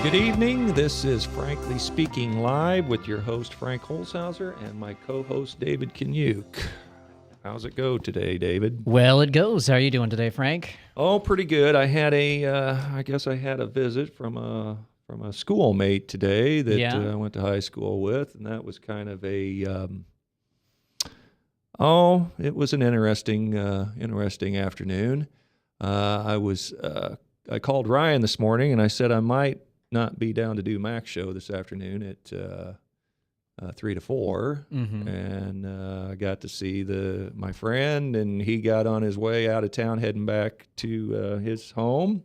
Good evening. This is Frankly Speaking Live with your host, Frank Holzhauser, and my co-host, David Kanyuk. How's it go today, David? Well, it goes. How are you doing today, Frank? Oh, pretty good. I had I had a visit from a schoolmate today that I went to high school with, and that was kind of it was an interesting afternoon. I called Ryan this morning, and I said I might not be down to do Mac's show this afternoon at 3 to 4, and I got to see my friend, and he got on his way out of town heading back to his home,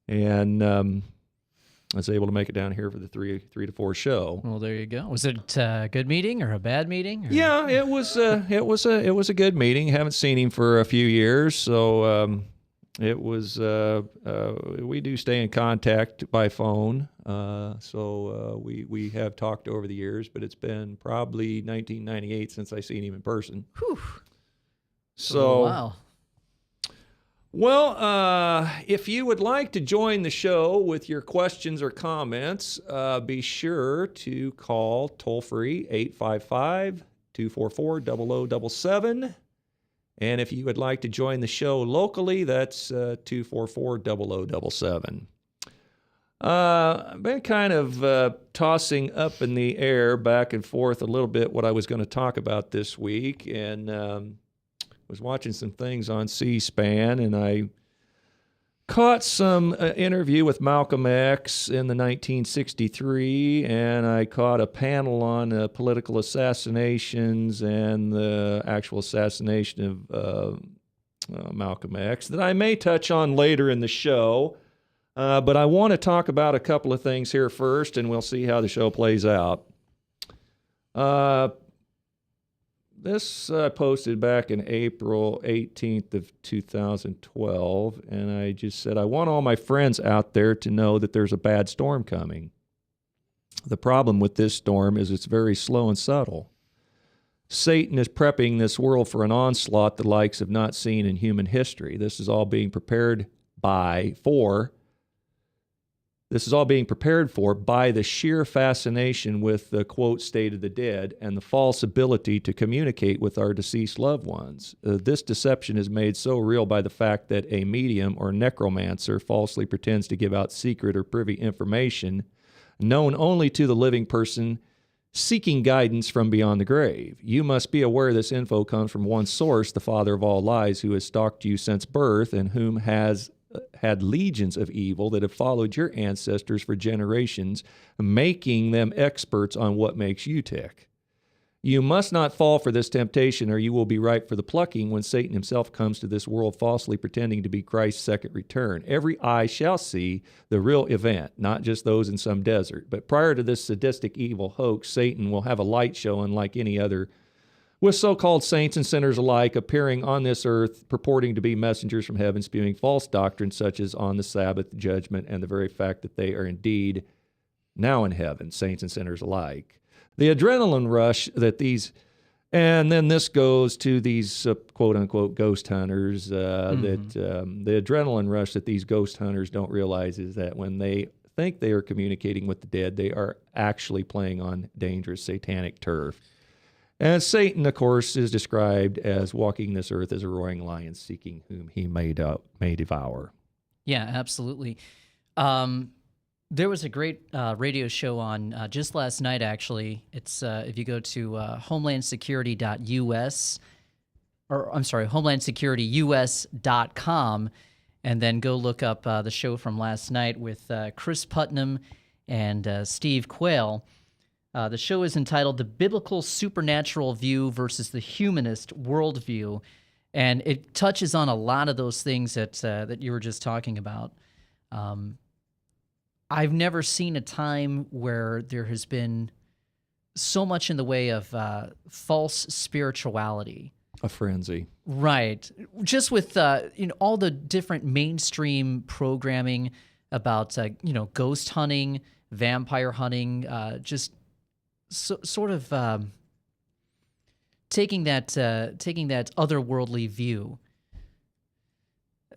and I was able to make it down here for the 3 to 4 show. Well, there you go. Was it a good meeting or a bad meeting? Or? Yeah, it was a good meeting. Haven't seen him for a few years, so it was. We do stay in contact by phone, so we have talked over the years, but it's been probably 1998 since I seen him in person. Whew. So wow. Well, if you would like to join the show with your questions or comments, be sure to call toll-free 855-244-0077. And if you would like to join the show locally, that's 244-0077. I've been kind of tossing up in the air back and forth a little bit what I was going to talk about this week, and was watching some things on C-SPAN, and I caught some interview with Malcolm X in the 1963, and I caught a panel on political assassinations and the actual assassination of Malcolm X that I may touch on later in the show. But I want to talk about a couple of things here first, and we'll see how the show plays out. This I posted back in April 18th of 2012, and I just said, I want all my friends out there to know that there's a bad storm coming. The problem with this storm is it's very slow and subtle. Satan is prepping this world for an onslaught the likes of not seen in human history. This is all being prepared for by the sheer fascination with the, quote, state of the dead and the false ability to communicate with our deceased loved ones. This deception is made so real by the fact that a medium or necromancer falsely pretends to give out secret or privy information known only to the living person seeking guidance from beyond the grave. You must be aware this info comes from one source, the father of all lies, who has stalked you since birth and whom has had legions of evil that have followed your ancestors for generations, making them experts on what makes you tick. You must not fall for this temptation, or you will be ripe for the plucking when Satan himself comes to this world falsely pretending to be Christ's second return. Every eye shall see the real event, not just those in some desert. But prior to this sadistic evil hoax, Satan will have a light show unlike any other, with so-called saints and sinners alike appearing on this earth, purporting to be messengers from heaven, spewing false doctrines such as on the Sabbath, judgment, and the very fact that they are indeed now in heaven, saints and sinners alike. The adrenaline rush that these, and then this goes to these quote-unquote ghost hunters, that the adrenaline rush that these ghost hunters don't realize is that when they think they are communicating with the dead, they are actually playing on dangerous satanic turf. And Satan, of course, is described as walking this earth as a roaring lion, seeking whom he may devour. Yeah, absolutely. There was a great radio show on just last night, actually. It's if you go to homelandsecurity.us, or I'm sorry, homelandsecurityus.com, and then go look up the show from last night with Chris Putnam and Steve Quayle. The show is entitled The Biblical Supernatural View versus the Humanist Worldview, and it touches on a lot of those things that you were just talking about. I've never seen a time where there has been so much in the way of false spirituality. A frenzy. Right. Just with all the different mainstream programming about ghost hunting, vampire hunting, just sort of taking that otherworldly view.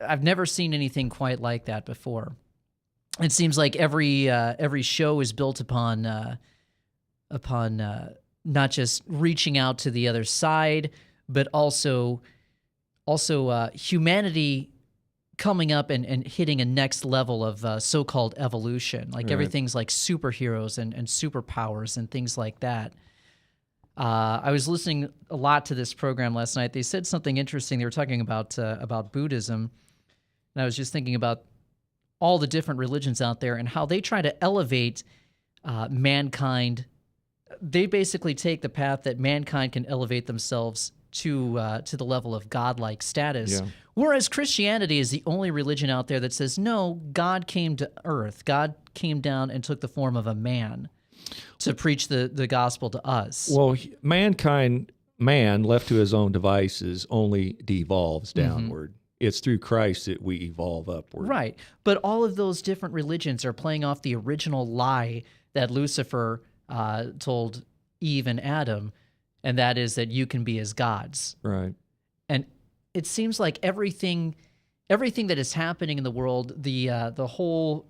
I've never seen anything quite like that before. it seems like every show is built upon not just reaching out to the other side, but also humanity coming up and hitting a next level of so-called evolution. Like everything's like superheroes and superpowers and things like that. I was listening a lot to this program last night. They said something interesting. They were talking about Buddhism, and I was just thinking about all the different religions out there and how they try to elevate mankind. They basically take the path that mankind can elevate themselves to the level of godlike status. Yeah. Whereas Christianity is the only religion out there that says, no, God came to earth. God came down and took the form of a man to preach the gospel to us. Well, man left to his own devices only devolves downward. It's through Christ that we evolve upward. Right. But all of those different religions are playing off the original lie that Lucifer told Eve and Adam, and that is that you can be as gods. Right. And it seems like everything that is happening in the world, the whole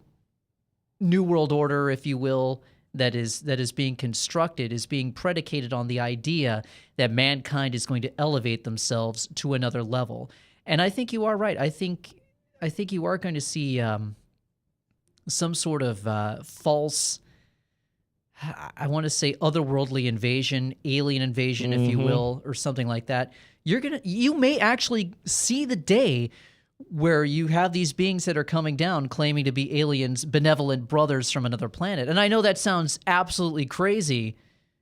new world order, if you will, that is being constructed is being predicated on the idea that mankind is going to elevate themselves to another level. And I think you are right. I think you are going to see some sort of false, I want to say otherworldly invasion, alien invasion, if you will, or something like that. You may actually see the day where you have these beings that are coming down claiming to be aliens, benevolent brothers from another planet. And I know that sounds absolutely crazy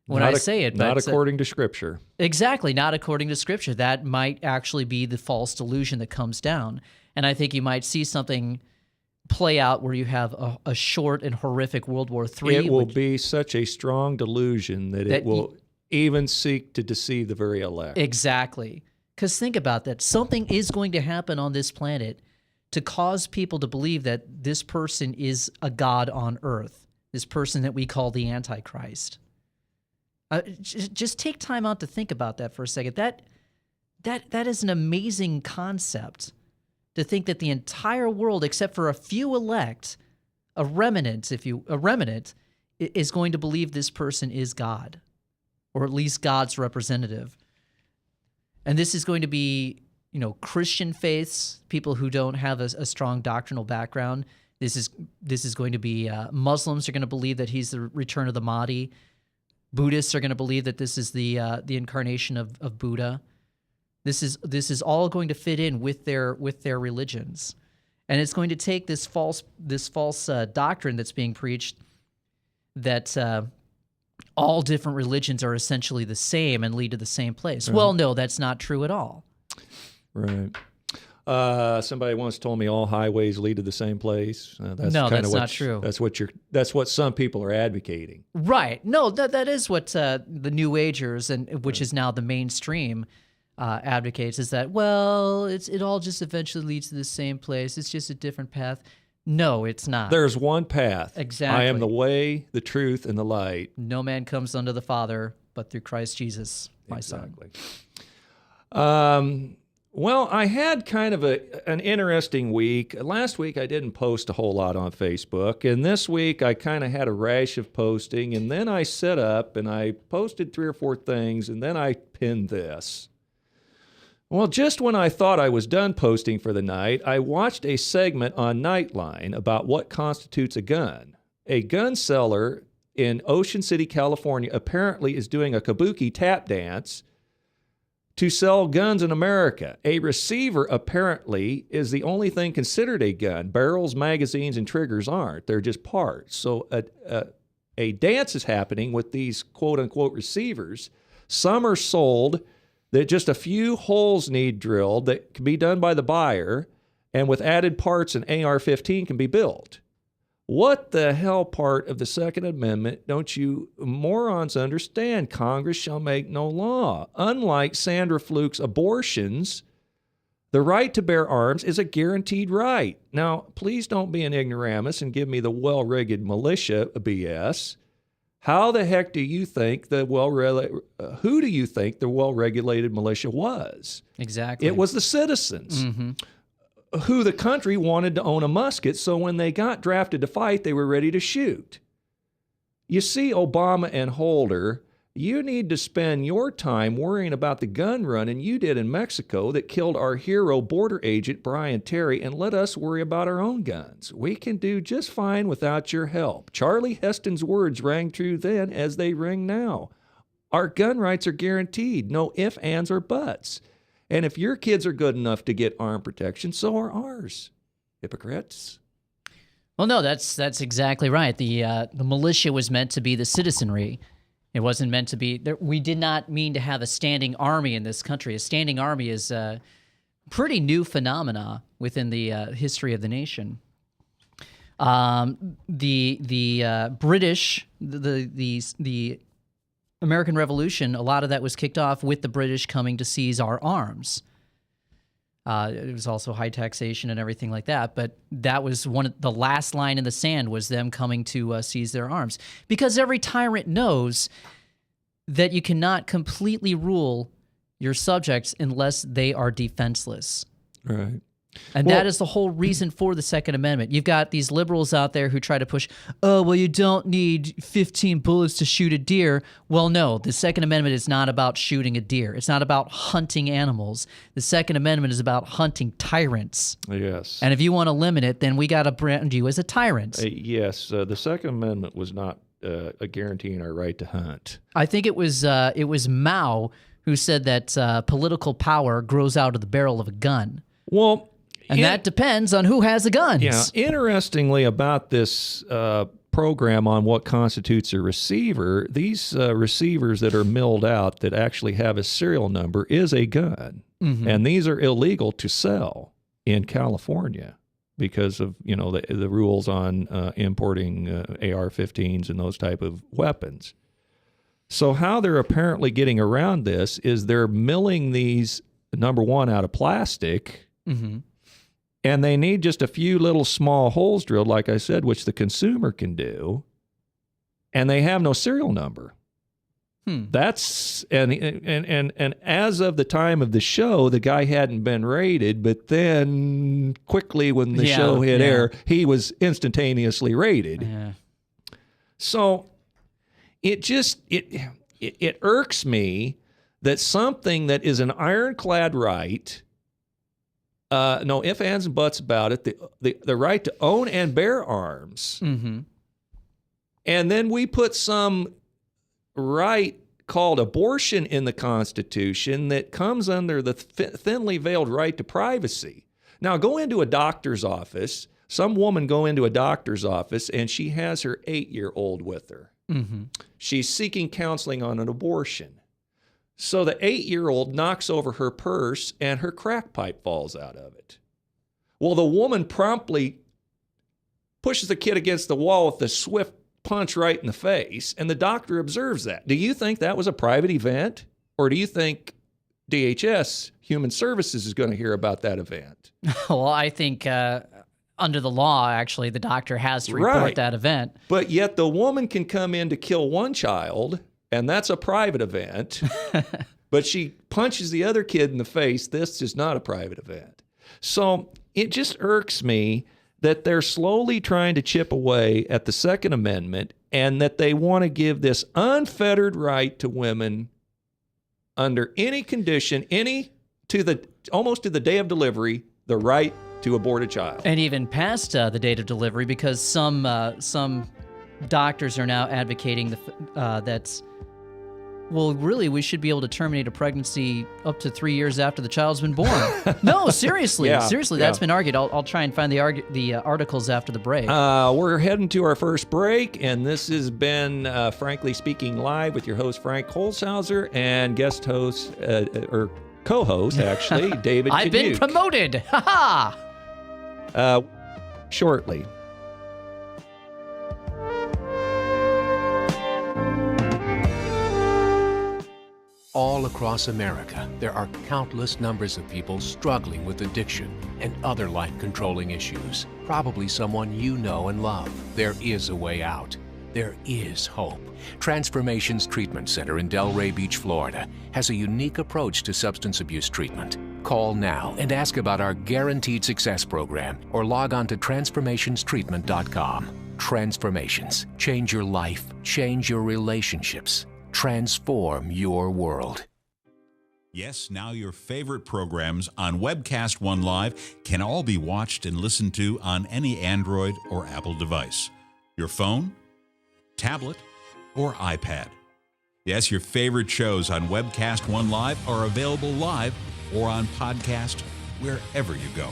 when I say it. Not according to Scripture. Exactly, not according to Scripture. That might actually be the false delusion that comes down. And I think you might see something play out where you have a short and horrific World War III. It will be such a strong delusion that it will even seek to deceive the very elect. Exactly. Because think about that. Something is going to happen on this planet to cause people to believe that this person is a god on earth, this person that we call the Antichrist. Just take time out to think about that for a second. That is an amazing concept, to think that the entire world, except for a few elect, a remnant, is going to believe this person is God, or at least God's representative. And this is going to be, Christian faiths, people who don't have a strong doctrinal background. This is going to be Muslims are going to believe that he's the return of the Mahdi. Buddhists are going to believe that this is the incarnation of Buddha. This is all going to fit in with their religions, and it's going to take this false doctrine that's being preached that all different religions are essentially the same and lead to the same place. Right. Well, no, that's not true at all. Right. Somebody once told me all highways lead to the same place. That's not true. That's what some people are advocating. Right. No, that is what the New Agers, and which is now the mainstream, advocates, is that, well, it all just eventually leads to the same place. It's just a different path. No, it's not. There's one path. Exactly. I am the way, the truth, and the light. No man comes unto the Father but through Christ Jesus, my son. Well, I had kind of an interesting week. Last week I didn't post a whole lot on Facebook, and this week I kind of had a rash of posting, and then I set up and I posted 3 or 4 things, and then I pinned this. Well, just when I thought I was done posting for the night, I watched a segment on Nightline about what constitutes a gun. A gun seller in Ocean City, California, apparently is doing a kabuki tap dance to sell guns in America. A receiver apparently is the only thing considered a gun. Barrels, magazines, and triggers aren't. They're just parts. So a dance is happening with these quote-unquote receivers. Some are sold that just a few holes need drilled that can be done by the buyer, and with added parts an AR-15 can be built. What the hell part of the Second Amendment don't you morons understand? Congress shall make no law. Unlike Sandra Fluke's abortions, the right to bear arms is a guaranteed right. Now, please don't be an ignoramus and give me the well-rigged militia BS. How the heck do you think who do you think the well-regulated militia was? Exactly. It was the citizens. Mm-hmm. who the country wanted to own a musket, so when they got drafted to fight, they were ready to shoot. You see, Obama and Holder, you need to spend your time worrying about the gun running you did in Mexico that killed our hero border agent Brian Terry, and let us worry about our own guns. We can do just fine without your help. Charlie Heston's words rang true then as they ring now. Our gun rights are guaranteed, no ifs, ands, or buts. And if your kids are good enough to get arm protection, so are ours. Hypocrites. Well, no, that's exactly right. The militia was meant to be the citizenry. It wasn't meant to be. We did not mean to have a standing army in this country. A standing army is a pretty new phenomena within the history of the nation. The British, the American Revolution, a lot of that was kicked off with the British coming to seize our arms. It was also high taxation and everything like that, but that was the last line in the sand was them coming to seize their arms. Because every tyrant knows that you cannot completely rule your subjects unless they are defenseless. Right. And that is the whole reason for the Second Amendment. You've got these liberals out there who try to push, oh, well, you don't need 15 bullets to shoot a deer. Well, no, the Second Amendment is not about shooting a deer. It's not about hunting animals. The Second Amendment is about hunting tyrants. Yes. And if you want to limit it, then we got to brand you as a tyrant. Yes, the Second Amendment was not guaranteeing our right to hunt. I think it was Mao who said that political power grows out of the barrel of a gun. Well, and that depends on who has the guns. Yeah. Interestingly about this program on what constitutes a receiver, these receivers that are milled out that actually have a serial number is a gun. Mm-hmm. And these are illegal to sell in California because of, the rules on importing AR-15s and those type of weapons. So how they're apparently getting around this is they're milling these, number one, out of plastic. Mm-hmm. And they need just a few little small holes drilled, like I said, which the consumer can do. And they have no serial number. That's and as of the time of the show, the guy hadn't been raided, but then quickly when the show hit air, he was instantaneously raided. Yeah. So it irks me that something that is an ironclad right. No ifs, ands, and buts about it. The right to own and bear arms. Mm-hmm. And then we put some right called abortion in the Constitution that comes under the thinly veiled right to privacy. Now, go into a doctor's office. Some woman go into a doctor's office, and she has her 8-year-old with her. Mm-hmm. She's seeking counseling on an abortion. So the 8-year-old knocks over her purse and her crack pipe falls out of it. Well, the woman promptly pushes the kid against the wall with a swift punch right in the face, and the doctor observes that. Do you think that was a private event? Or do you think DHS, Human Services, is going to hear about that event? Well, I think under the law, actually, the doctor has to report that event. But yet the woman can come in to kill one child, and that's a private event, but she punches the other kid in the face. This is not a private event. So it just irks me that they're slowly trying to chip away at the Second Amendment and that they want to give this unfettered right to women under any condition, almost to the day of delivery, the right to abort a child. And even past the date of delivery, because some doctors are now advocating that's, well, really, we should be able to terminate a pregnancy up to 3 years after the child's been born. No, seriously. That's been argued. I'll try and find the articles after the break. We're heading to our first break, and this has been Frankly Speaking Live with your host, Frank Holzhauser, and guest host, or co-host, actually, David I've been promoted. Ha-ha! Shortly. All across America, there are countless numbers of people struggling with addiction and other life-controlling issues. Probably someone you know and love. There is a way out. There is hope. Transformations Treatment Center in Delray Beach, Florida, has a unique approach to substance abuse treatment. Call now and ask about our Guaranteed Success program or log on to transformationstreatment.com. Transformations. Change your life, change your relationships, transform your world. Yes, now your favorite programs on Webcast One Live can all be watched and listened to on any Android or Apple device. Your phone, tablet, or iPad. Yes, your favorite shows on Webcast One Live are available live or on podcast wherever you go.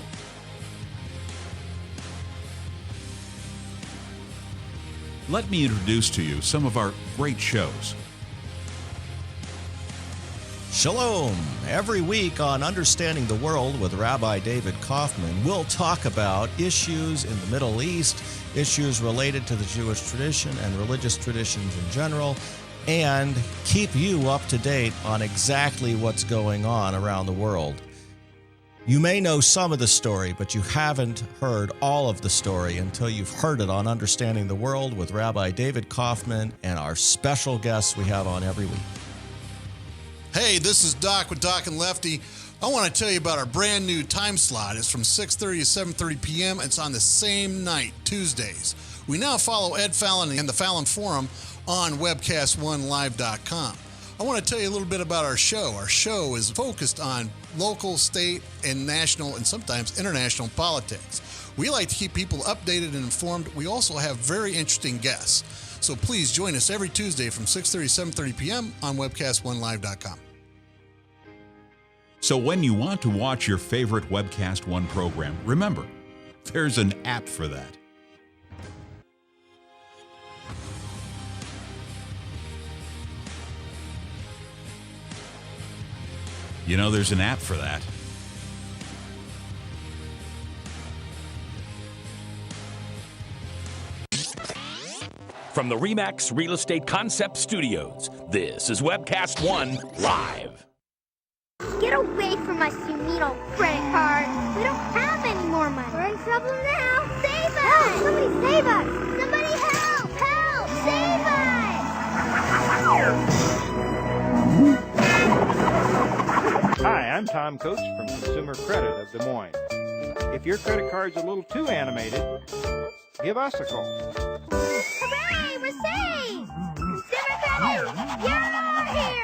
Let me introduce to you some of our great shows. Shalom! Every week on Understanding the World with Rabbi David Kaufman, we'll talk about issues in the Middle East, issues related to the Jewish tradition and religious traditions in general, and keep you up to date on exactly what's going on around the world. You may know some of the story, but you haven't heard all of the story until you've heard it on Understanding the World with Rabbi David Kaufman and our special guests we have on every week. Hey, this is Doc with Doc and Lefty. I want to tell you about our brand new time slot. It's from 6:30 to 7:30 p.m. It's on the same night, Tuesdays. We now follow Ed Fallon and the Fallon Forum on webcast1live.com. I want to tell you a little bit about our show. Our show is focused on local, state, and national, and sometimes international politics. We like to keep people updated and informed. We also have very interesting guests. So please join us every Tuesday from 6:30 to 7:30 p.m. on webcast1live.com. So when you want to watch your favorite Webcast One program, remember, there's an app for that. You know, there's an app for that. From the RE/MAX Real Estate Concept Studios, this is Webcast One Live. Get away from us, you mean old credit card. We don't have any more money. We're in trouble now. Save us! Help! Somebody save us! Somebody help! Help! Save us! Hi, I'm Tom Coates from Consumer Credit of Des Moines. If your credit card's a little too animated, give us a call. Hooray! We're saved! Consumer Credit, you're our hero!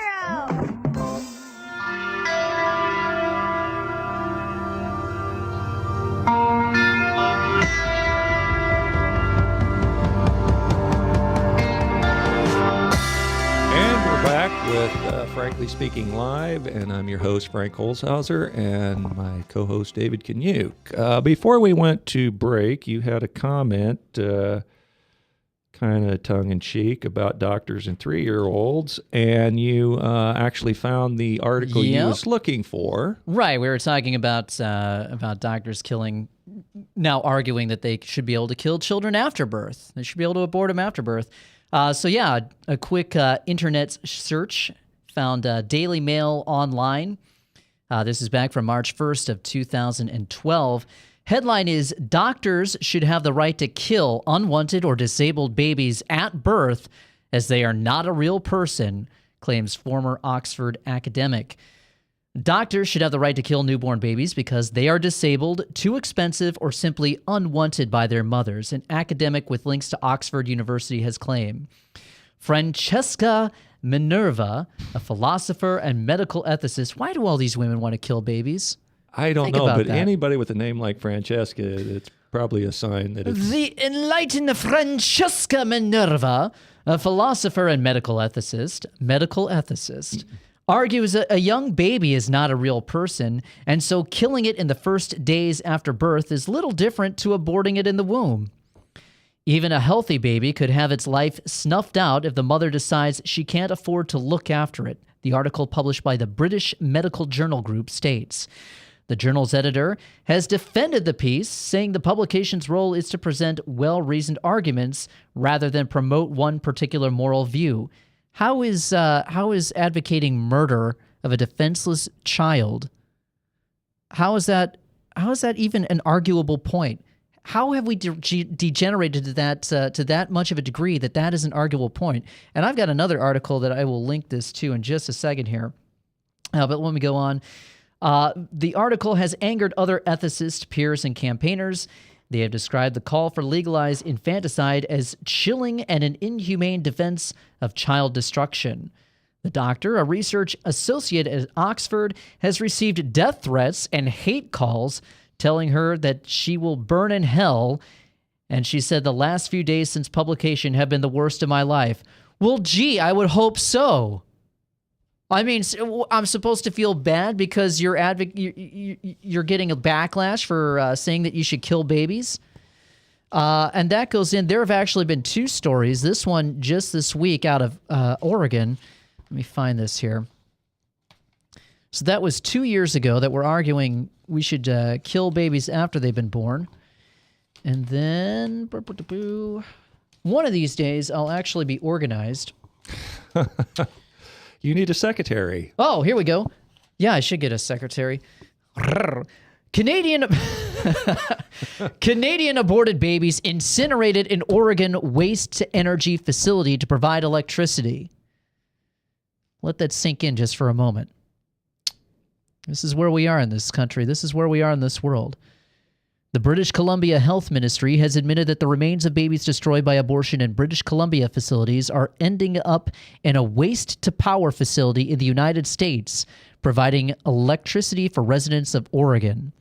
And we're back with Frankly Speaking Live, and I'm your host, Frank Holzhauser, and my co-host, David Kanyuk. Before we went to break, you had a comment, kind of tongue-in-cheek, about doctors and 3-year-olds, and you actually found the article you was looking for. Right, we were talking about doctors now arguing that they should be able to kill children after birth. They should be able to abort them after birth. So yeah, a quick internet search found Daily Mail Online. This is back from March 1st of 2012. Headline is, doctors should have the right to kill unwanted or disabled babies at birth as they are not a real person, claims former Oxford academic. Doctors should have the right to kill newborn babies because they are disabled, too expensive, or simply unwanted by their mothers, an academic with links to Oxford University has claimed. Francesca Minerva, a philosopher and medical ethicist. Why do all these women want to kill babies? I don't Think know, about but that. anybody with a name like Francesca, it's probably a sign that it's... The enlightened Francesca Minerva, a philosopher and medical ethicist, argues a young baby is not a real person, and so killing it in the first days after birth is little different to aborting it in the womb. Even a healthy baby could have its life snuffed out if the mother decides she can't afford to look after it, the article published by the British Medical Journal Group states. The journal's editor has defended the piece, saying the publication's role is to present well-reasoned arguments rather than promote one particular moral view. How is advocating murder of a defenseless child? How is that even an arguable point? How have we degenerated to that much of a degree that is an arguable point? And I've got another article that I will link this to in just a second here. But let me go on. The article has angered other ethicists, peers, and campaigners. They have described the call for legalized infanticide as chilling and an inhumane defense of child destruction. The doctor, a research associate at Oxford, has received death threats and hate calls telling her that she will burn in hell. And she said, the last few days since publication have been the worst of my life. Well, gee, I would hope so. I mean, I'm supposed to feel bad because you're getting a backlash for saying that you should kill babies. And that goes in. There have actually been 2 stories. This one just this week out of Oregon. Let me find this here. So that was 2 years ago that we're arguing we should kill babies after they've been born. And then one of these days I'll actually be organized. You need a secretary. Oh, here we go. Yeah, I should get a secretary. Canadian aborted babies incinerated in Oregon waste-to-energy facility to provide electricity. Let that sink in just for a moment. This is where we are in this country. This is where we are in this world. The British Columbia Health Ministry has admitted that the remains of babies destroyed by abortion in British Columbia facilities are ending up in a waste-to-power facility in the United States, providing electricity for residents of Oregon.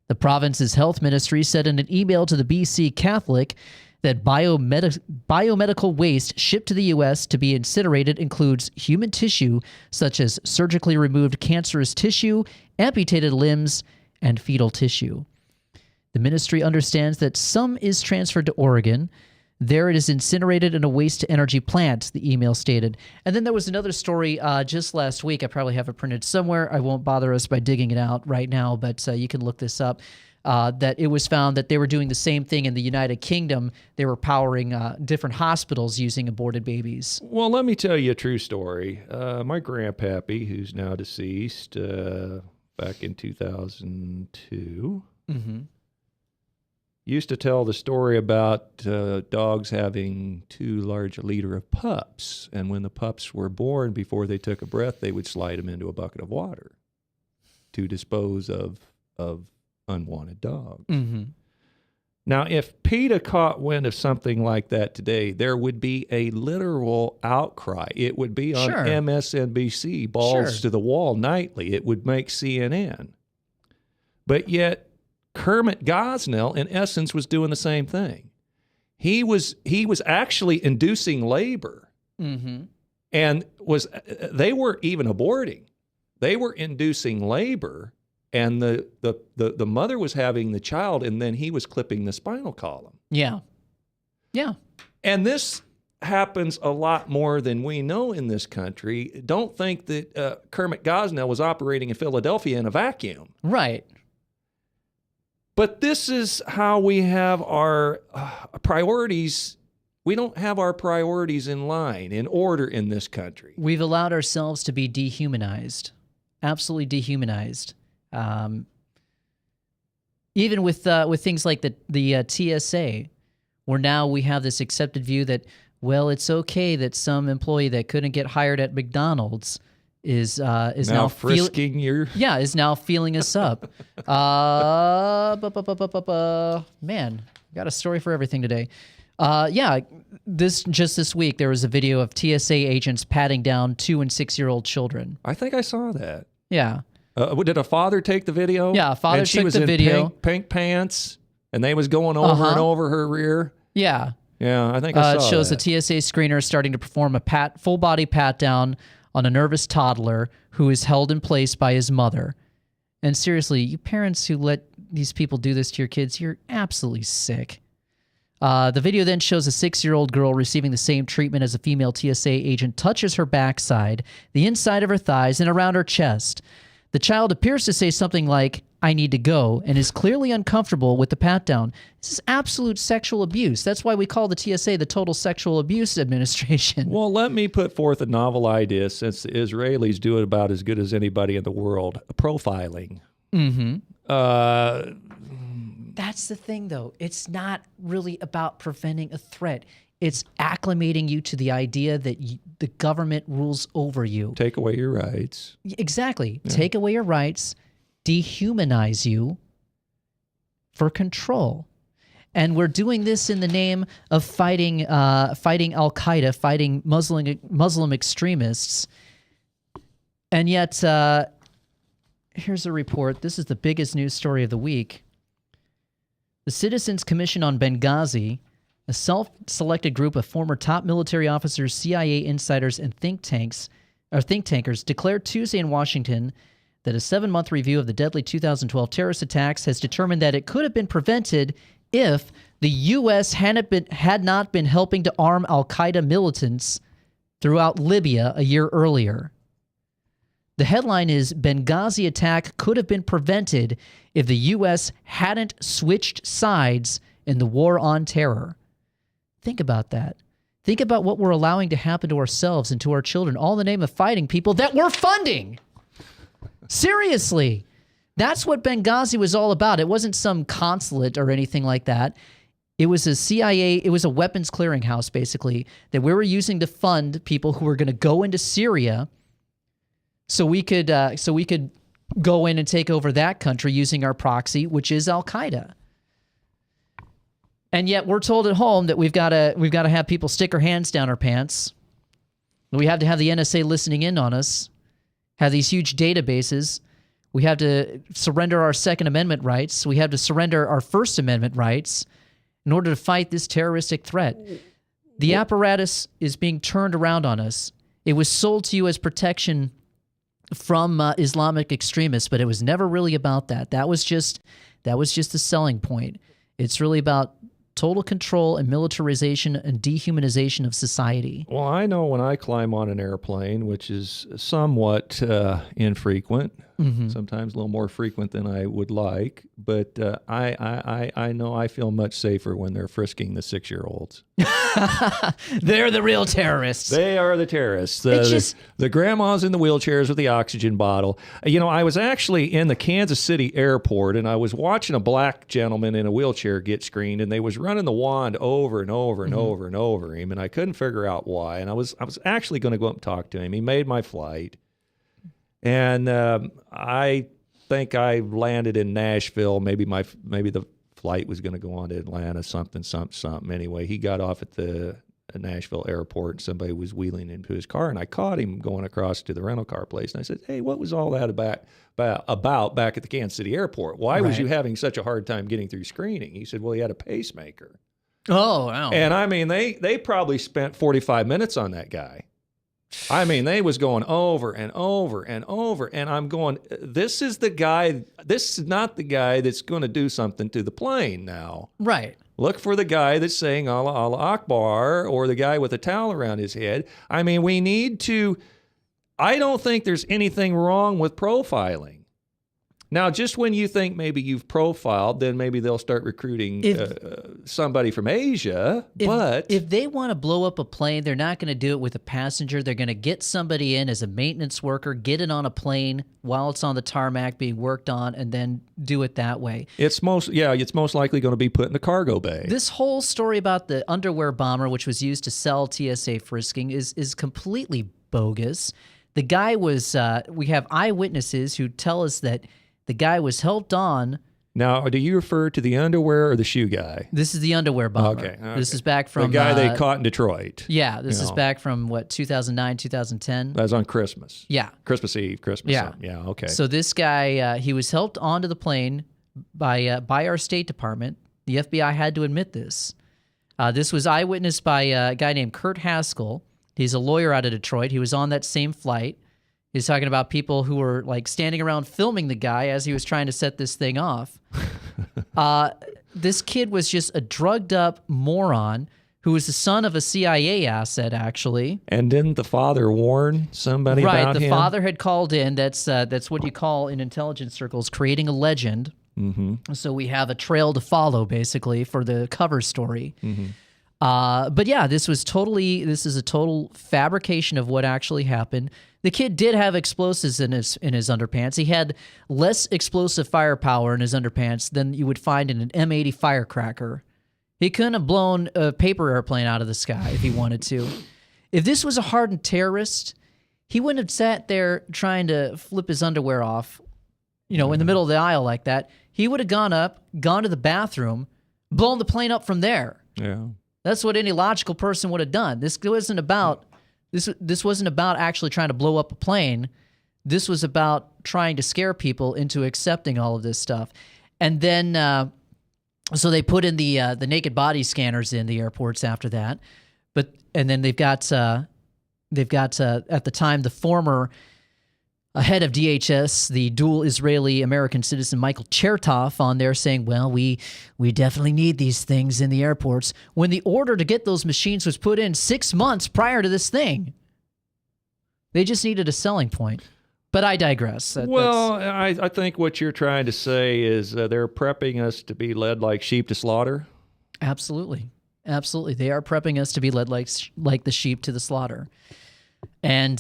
The province's health ministry said in an email to the BC Catholic that biomedical waste shipped to the U.S. to be incinerated includes human tissue, such as surgically removed cancerous tissue, amputated limbs, and fetal tissue. The ministry understands that some is transferred to Oregon. There it is incinerated in a waste-to-energy plant, the email stated. And then there was another story just last week. I probably have it printed somewhere. I won't bother us by digging it out right now, but you can look this up. That it was found that they were doing the same thing in the United Kingdom. They were powering different hospitals using aborted babies. Well, let me tell you a true story. My grandpappy, who's now deceased, back in 2002, used to tell the story about dogs having too large a litter of pups. And when the pups were born, before they took a breath, they would slide them into a bucket of water to dispose of unwanted dogs. Now, if PETA caught wind of something like that today, there would be a literal outcry. It would be on MSNBC, balls to the wall nightly. It would make CNN. But yet, Kermit Gosnell, in essence, was doing the same thing. He was actually inducing labor, and they weren't even aborting. They were inducing labor, and the mother was having the child, and then he was clipping the spinal column. Yeah. And this happens a lot more than we know in this country. Don't think that Kermit Gosnell was operating in Philadelphia in a vacuum. Right. But this is how we have our priorities. We don't have our priorities in line, in order in this country. We've allowed ourselves to be dehumanized, absolutely dehumanized. Even with things like the TSA, where now we have this accepted view that, well, it's okay that some employee that couldn't get hired at McDonald's is now frisking is now feeling us up. Man, got a story for everything today. This week there was a video of TSA agents patting down 2- and 6-year-old children. I think I saw that. Yeah. Did a father take the video? Yeah, a father and took she was the in video. Pink pants, and they was going over and over her rear. Yeah. Yeah, I think I saw it shows that. the TSA screener starting to perform a full body pat down on a nervous toddler who is held in place by his mother. And seriously, you parents who let these people do this to your kids, you're absolutely sick. The video then shows a 6-year-old girl receiving the same treatment as a female TSA agent touches her backside, the inside of her thighs, and around her chest. The child appears to say something like, "I need to go," and is clearly uncomfortable with the pat-down. This is absolute sexual abuse. That's why we call the TSA the Total Sexual Abuse Administration. Well, let me put forth a novel idea, since the Israelis do it about as good as anybody in the world, profiling. That's the thing, though. It's not really about preventing a threat. It's acclimating you to the idea that the government rules over you. Take away your rights. Exactly. Yeah. Take away your rights, dehumanize you for control. And we're doing this in the name of fighting Al-Qaeda, fighting Muslim extremists. And yet, here's a report. This is the biggest news story of the week. The Citizens Commission on Benghazi, a self-selected group of former top military officers, CIA insiders, and think tankers, declared Tuesday in Washington that a 7-month review of the deadly 2012 terrorist attacks has determined that it could have been prevented if the U.S. had not been helping to arm al-Qaeda militants throughout Libya a year earlier. The headline is, Benghazi attack could have been prevented if the U.S. hadn't switched sides in the war on terror. Think about that. Think about what we're allowing to happen to ourselves and to our children, all in the name of fighting people that we're funding. Seriously. That's what Benghazi was all about. It wasn't some consulate or anything like that. It was a CIA, it was a weapons clearinghouse, basically, that we were using to fund people who were going to go into Syria so we could go in and take over that country using our proxy, which is Al-Qaeda. And yet we're told at home that we've got to have people stick our hands down our pants. We have to have the NSA listening in on us, have these huge databases. We have to surrender our Second Amendment rights. We have to surrender our First Amendment rights in order to fight this terroristic threat. The apparatus is being turned around on us. It was sold to you as protection from Islamic extremists, but it was never really about that. That was just the selling point. It's really about total control and militarization and dehumanization of society. Well, I know when I climb on an airplane, which is somewhat infrequent, sometimes a little more frequent than I would like, but I know I feel much safer when they're frisking the 6-year-olds. They're the real terrorists. They are the terrorists. The grandmas in the wheelchairs with the oxygen bottle. You know, I was actually in the Kansas City airport, and I was watching a black gentleman in a wheelchair get screened, and they was running the wand over and over and over and over him, and I couldn't figure out why. And I was actually going to go up and talk to him. He made my flight. And I think I landed in Nashville. Maybe the flight was going to go on to Atlanta, something. Anyway, he got off at the Nashville airport, and somebody was wheeling into his car, and I caught him going across to the rental car place. And I said, "Hey, what was all that about back at the Kansas City airport? Why was you having such a hard time getting through screening?" He said, "Well, he had a pacemaker." Oh, wow. And I mean, they probably spent 45 minutes on that guy. I mean, they was going over and over and over, and I'm going, this is not the guy that's going to do something to the plane now. Right. Look for the guy that's saying Allah, Allah Akbar, or the guy with a towel around his head. I mean, we need to, I don't think there's anything wrong with profiling. Now, just when you think maybe you've profiled, then maybe they'll start recruiting somebody from Asia. But if they want to blow up a plane, they're not going to do it with a passenger. They're going to get somebody in as a maintenance worker, get it on a plane while it's on the tarmac being worked on, and then do it that way. It's most likely going to be put in the cargo bay. This whole story about the underwear bomber, which was used to sell TSA frisking, is completely bogus. The guy was, we have eyewitnesses who tell us that the guy was helped on. Now, do you refer to the underwear or the shoe guy? This is the underwear bomber. Okay. This is back from... the guy they caught in Detroit. Yeah, this is back from, 2009, 2010? That was on Christmas. Yeah. Christmas Eve, Yeah. Yeah, okay. So this guy, he was helped onto the plane by our State Department. The FBI had to admit this. This was eyewitnessed by a guy named Kurt Haskell. He's a lawyer out of Detroit. He was on that same flight. He's talking about people who were like standing around filming the guy as he was trying to set this thing off. This kid was just a drugged up moron who was the son of a CIA asset, actually. And didn't the father warn somebody about him? Right, the father had called in. That's what you call in intelligence circles creating a legend. Mm-hmm. So we have a trail to follow, basically, for the cover story. Mm-hmm. But yeah, this is a total fabrication of what actually happened. The kid did have explosives in his underpants. He had less explosive firepower in his underpants than you would find in an M80 firecracker. He couldn't have blown a paper airplane out of the sky if he wanted to. If this was a hardened terrorist, he wouldn't have sat there trying to flip his underwear off, in the middle of the aisle like that. He would have gone up, gone to the bathroom, blown the plane up from there. Yeah. That's what any logical person would have done. This wasn't about actually trying to blow up a plane. This was about trying to scare people into accepting all of this stuff. And then, so they put in the naked body scanners in the airports after that. And then they've got at the time the former head of DHS, the dual Israeli-American citizen Michael Chertoff, on there saying, well, we definitely need these things in the airports, when the order to get those machines was put in 6 months prior to this thing. They just needed a selling point. But I digress. I think what you're trying to say is they're prepping us to be led like sheep to slaughter. Absolutely. Absolutely. They are prepping us to be led like the sheep to the slaughter. And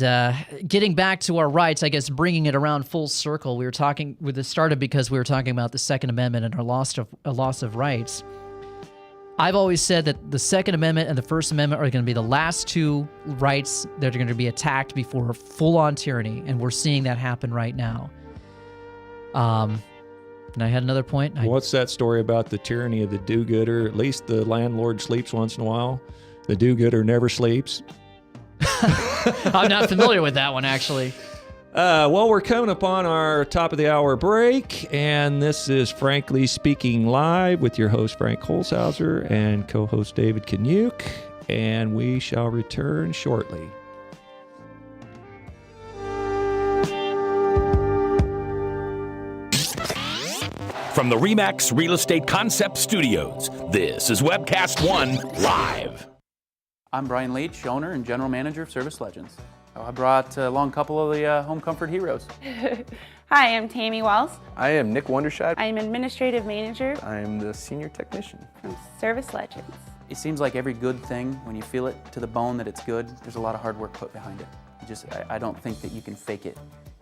getting back to our rights, I guess bringing it around full circle, this started because we were talking about the Second Amendment and our loss of rights. I've always said that the Second Amendment and the First Amendment are going to be the last two rights that are going to be attacked before full-on tyranny, and we're seeing that happen right now. And I had another point. What's that story about the tyranny of the do-gooder? At least the landlord sleeps once in a while. The do-gooder never sleeps. I'm not familiar with that one, actually. Well, we're coming upon our top of the hour break, and this is Frankly Speaking Live with your host, Frank Holzhauser, and co-host David Kaniuk, and we shall return shortly. From the RE/MAX Real Estate Concept Studios, this is Webcast One Live. I'm Brian Leach, owner and general manager of Service Legends. I brought along a couple of the home comfort heroes. Hi, I'm Tammy Wells. I am Nick Wondershide. I'm administrative manager. I am the senior technician from Service Legends. It seems like every good thing, when you feel it to the bone that it's good, there's a lot of hard work put behind it. I don't think that you can fake it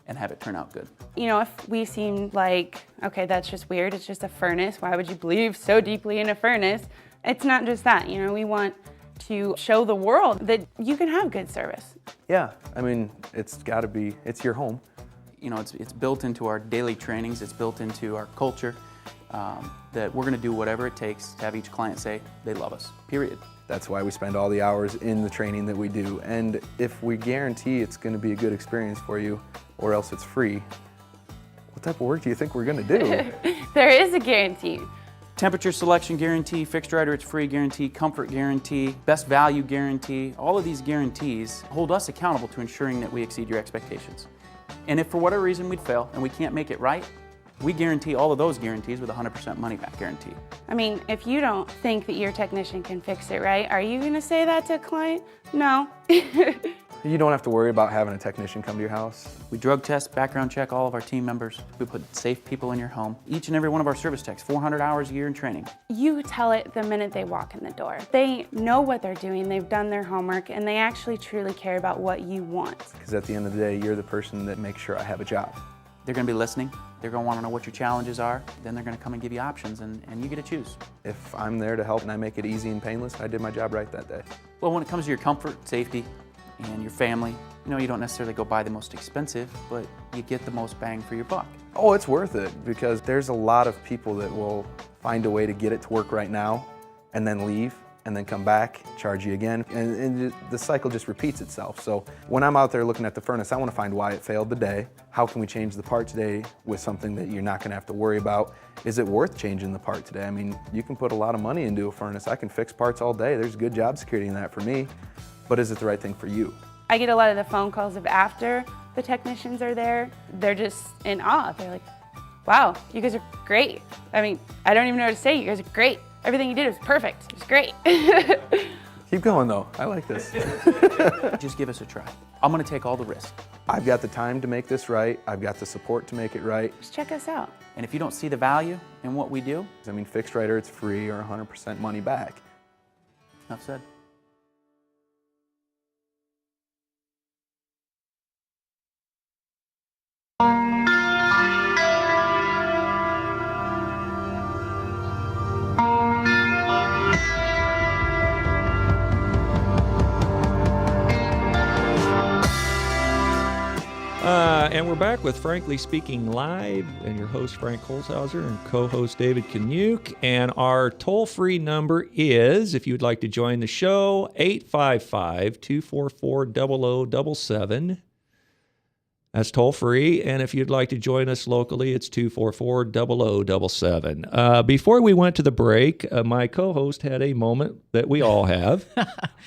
and have it turn out good. If we seem like, okay, that's just weird, it's just a furnace, why would you believe so deeply in a furnace? It's not just that, we want to show the world that you can have good service. Yeah, it's got to be, it's your home. It's built into our daily trainings, it's built into our culture, that we're going to do whatever it takes to have each client say they love us, period. That's why we spend all the hours in the training that we do. And if we guarantee it's going to be a good experience for you, or else it's free, what type of work do you think we're going to do? There is a guarantee. Temperature selection guarantee, fixed right or it's free guarantee, comfort guarantee, best value guarantee. All of these guarantees hold us accountable to ensuring that we exceed your expectations. And if for whatever reason we'd fail and we can't make it right, we guarantee all of those guarantees with a 100% money back guarantee. If you don't think that your technician can fix it right, are you going to say that to a client? No. You don't have to worry about having a technician come to your house. We drug test, background check all of our team members. We put safe people in your home. Each and every one of our service techs, 400 hours a year in training. You tell it the minute they walk in the door. They know what they're doing, they've done their homework, and they actually truly care about what you want. Because at the end of the day, you're the person that makes sure I have a job. They're going to be listening. They're going to want to know what your challenges are. Then they're going to come and give you options, and you get to choose. If I'm there to help and I make it easy and painless, I did my job right that day. Well, when it comes to your comfort, safety, and your family, you don't necessarily go buy the most expensive, but you get the most bang for your buck. Oh, it's worth it, because there's a lot of people that will find a way to get it to work right now and then leave and then come back, charge you again, and the cycle just repeats itself. So when I'm out there looking at the furnace, I want to find why it failed today. How can we change the part today with something that you're not going to have to worry about? Is it worth changing the part today? You can put a lot of money into a furnace. I can fix parts all day. There's good job security in that for me. But is it the right thing for you? I get a lot of the phone calls of after the technicians are there. They're just in awe. They're like, wow, you guys are great. I don't even know what to say. You guys are great. Everything you did was perfect. It was great. Keep going though. I like this. Just give us a try. I'm going to take all the risk. I've got the time to make this right. I've got the support to make it right. Just check us out. And if you don't see the value in what we do, fixed right or it's free or 100% money back. Enough said. we're back with Frankly Speaking Live, and your host, Frank Holzhauser, and co-host David Kaniuk. And our toll-free number is, if you'd like to join the show, 855-244-0077. That's toll-free. And if you'd like to join us locally, it's 244-0077. Before we went to the break, my co-host had a moment that we all have,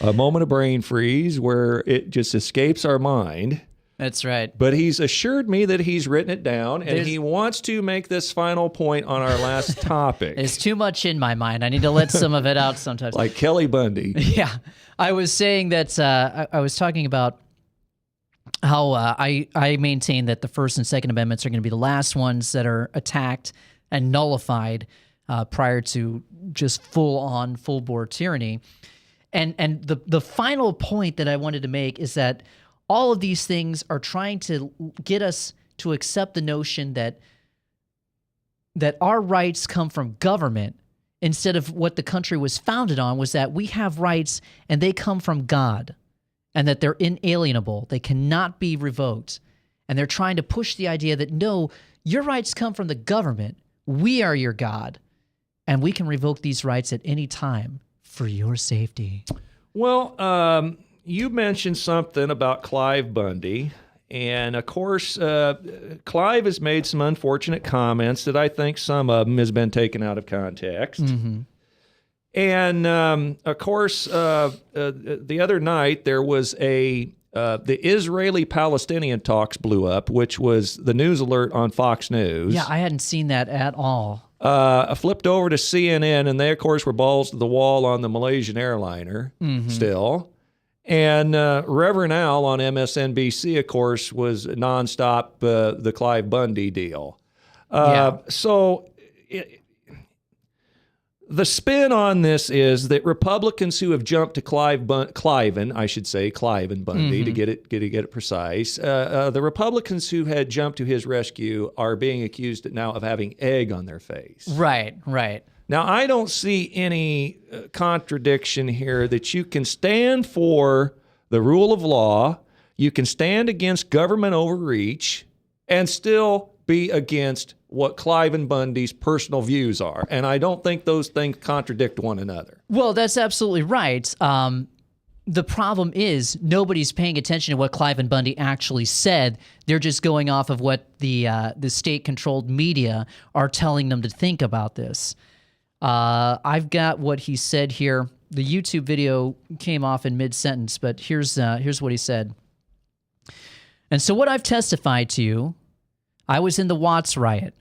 a moment of brain freeze where it just escapes our mind. That's right. But he's assured me that he's written it down, and he wants to make this final point on our last topic. There's too much in my mind. I need to let some of it out sometimes. Like Kelly Bundy. Yeah. I was saying that I was talking about how I maintain that the First and Second Amendments are going to be the last ones that are attacked and nullified prior to just full-bore tyranny. And the final point that I wanted to make is that all of these things are trying to get us to accept the notion that our rights come from government instead of what the country was founded on, was that we have rights and they come from God and that they're inalienable. They cannot be revoked. And they're trying to push the idea that, no, your rights come from the government. We are your God, and we can revoke these rights at any time for your safety. Well, you mentioned something about Clive Bundy, and of course, Clive has made some unfortunate comments that I think some of them has been taken out of context. Mm-hmm. And of course, the other night there was the Israeli-Palestinian talks blew up, which was the news alert on Fox News. Yeah, I hadn't seen that at all. I flipped over to CNN, and they, of course, were balls to the wall on the Malaysian airliner still. And Reverend Al on MSNBC, of course, was nonstop the Clive Bundy deal. So the spin on this is that Republicans who have jumped to Cliven Bundy, to get it precise, the Republicans who had jumped to his rescue are being accused now of having egg on their face. Right. Now, I don't see any contradiction here that you can stand for the rule of law, you can stand against government overreach, and still be against what Clive Bundy's personal views are. And I don't think those things contradict one another. Well, that's absolutely right. The problem is nobody's paying attention to what Clive Bundy actually said. They're just going off of what the state-controlled media are telling them to think about this. I've got what he said here. The YouTube video came off in mid-sentence, but here's what he said. And so what I've testified to you, I was in the Watts riot.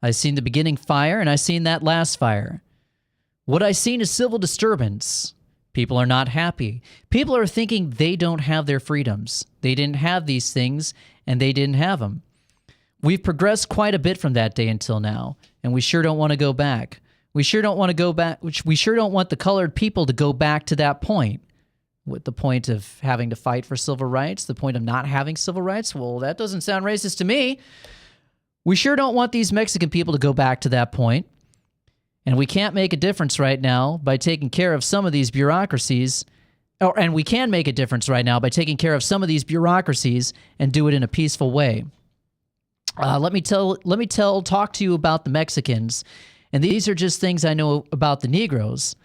I seen the beginning fire, and I seen that last fire. What I seen is civil disturbance. People are not happy. People are thinking they don't have their freedoms. They didn't have these things, and they didn't have them. We've progressed quite a bit from that day until now, and we sure don't want to go back. We sure don't want to go back. We sure don't want the colored people to go back to that point. With the point of having to fight for civil rights, the point of not having civil rights. Well, that doesn't sound racist to me. We sure don't want these Mexican people to go back to that point. And we can't make a difference right now by taking care of some of these bureaucracies. And we can make a difference right now by taking care of some of these bureaucracies and do it in a peaceful way. Talk to you about the Mexicans. And these are just things I know about the Negroes.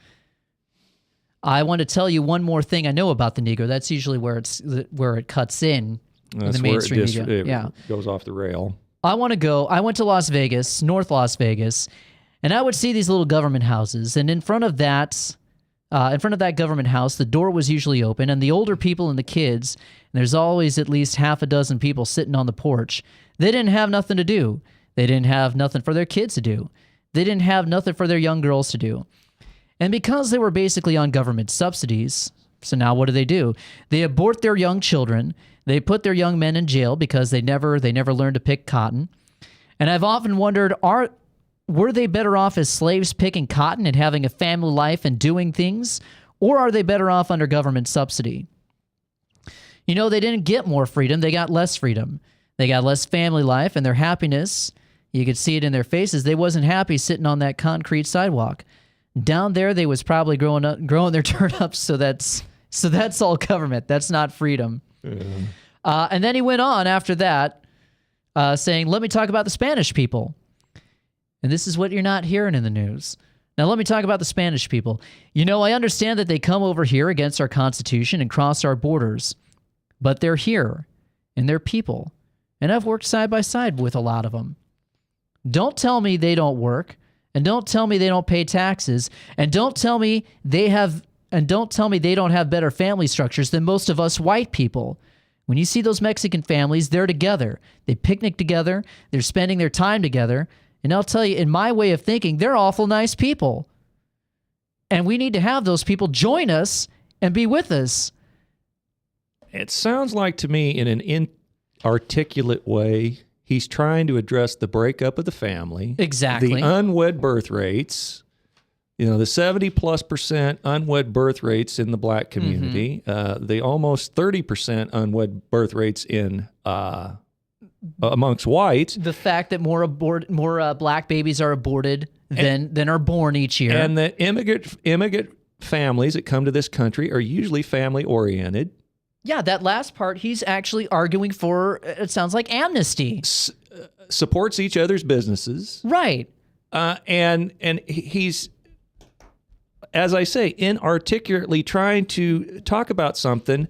I want to tell you one more thing I know about the Negro. That's usually where it cuts in the mainstream media. It goes off the rail. I went to Las Vegas, North Las Vegas, and I would see these little government houses. And in front of that government house, the door was usually open, and the older people and the kids, and there's always at least half a dozen people sitting on the porch. They didn't have nothing to do. They didn't have nothing for their kids to do. They didn't have nothing for their young girls to do. And because they were basically on government subsidies, so now what do? They abort their young children. They put their young men in jail because they never learned to pick cotton. And I've often wondered, were they better off as slaves picking cotton and having a family life and doing things? Or are they better off under government subsidy? You know, they didn't get more freedom. They got less freedom. They got less family life, and their happiness, you could see it in their faces. They wasn't happy sitting on that concrete sidewalk. Down there, they was probably growing their turnips. So that's all government. That's not freedom. Yeah. And then he went on after that. saying, let me talk about the Spanish people. And this is what you're not hearing in the news. Now, let me talk about the Spanish people. You know, I understand that they come over here against our Constitution and cross our borders, but they're here, and they're people. And I've worked side by side with a lot of them. Don't tell me they don't work, and don't tell me they don't pay taxes, and don't tell me they don't have better family structures than most of us white people. When you see those Mexican families, they're together. They picnic together. They're spending their time together. And I'll tell you, in my way of thinking, they're awful nice people. And we need to have those people join us and be with us. It sounds like to me, in an inarticulate way, he's trying to address the breakup of the family. Exactly. The unwed birth rates. You know, the 70+% unwed birth rates in the black community. The almost 30% unwed birth rates in amongst whites. The fact that more black babies are aborted than are born each year. And the immigrant families that come to this country are usually family-oriented. Yeah, that last part, he's actually arguing for, it sounds like, amnesty. Supports each other's businesses. Right. And he's, as I say, inarticulately trying to talk about something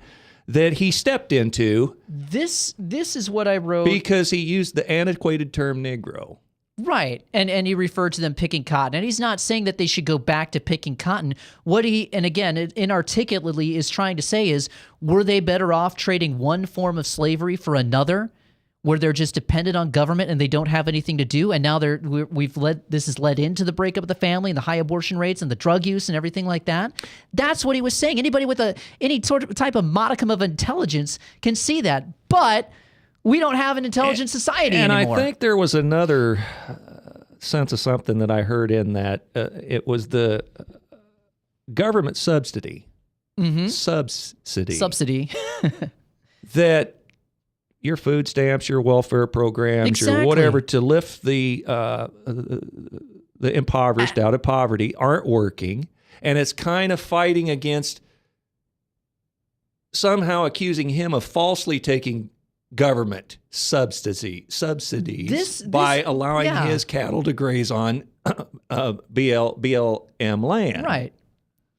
that he stepped into. This is what I wrote. Because he used the antiquated term Negro. Right. And he referred to them picking cotton. And he's not saying that they should go back to picking cotton. What he, and again, inarticulately is trying to say is, were they better off trading one form of slavery for another, where they're just dependent on government and they don't have anything to do? And now this has led into the breakup of the family and the high abortion rates and the drug use and everything like that. That's what he was saying. Anybody with any sort of type of modicum of intelligence can see that. But we don't have an intelligent society anymore. And I think there was another sense of something that I heard in that. It was the government subsidy. Mm-hmm. Subsidy. That your food stamps, your welfare programs, your whatever, to lift the impoverished out of poverty aren't working. And it's kind of fighting against somehow accusing him of falsely taking government subsidies by allowing his cattle to graze on BLM land. Right.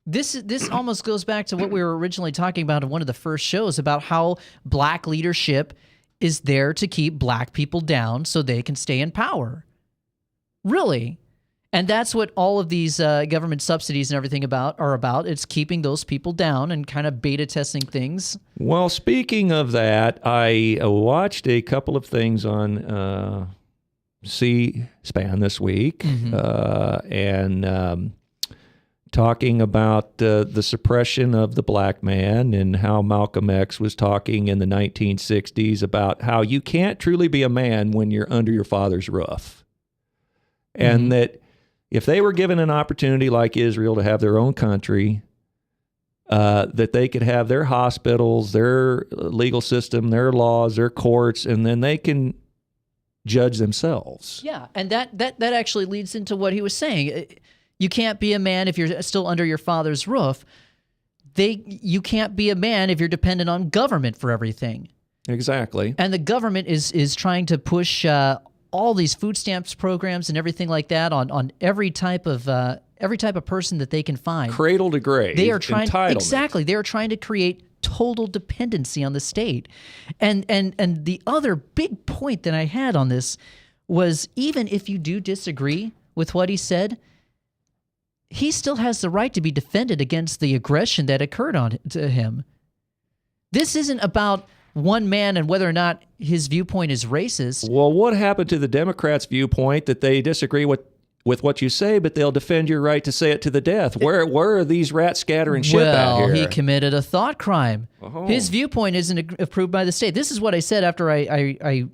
This almost goes back to what we were originally talking about in one of the first shows about how black leadership is there to keep black people down so they can stay in power. Really. And that's what all of these government subsidies and everything are about. It's keeping those people down and kind of beta testing things. Well, speaking of that, I watched a couple of things on C-SPAN this week, and talking about the suppression of the black man and how Malcolm X was talking in the 1960s about how you can't truly be a man when you're under your father's roof. And that if they were given an opportunity like Israel to have their own country, that they could have their hospitals, their legal system, their laws, their courts, and then they can judge themselves. Yeah, and that actually leads into what he was saying. You can't be a man if you're still under your father's roof. You can't be a man if you're dependent on government for everything. Exactly. And the government is trying to push all these food stamps programs and everything like that on every type of person that they can find. Cradle to grave. They are trying entitlement. Exactly. They are trying to create total dependency on the state. And the other big point that I had on this was, even if you do disagree with what he said, he still has the right to be defended against the aggression that occurred to him. This isn't about one man and whether or not his viewpoint is racist. Well, what happened to the Democrats' viewpoint that they disagree with what you say, but they'll defend your right to say it to the death? Where are these rats scattering shit out here? Well, he committed a thought crime. Oh. His viewpoint isn't approved by the state. This is what I said after I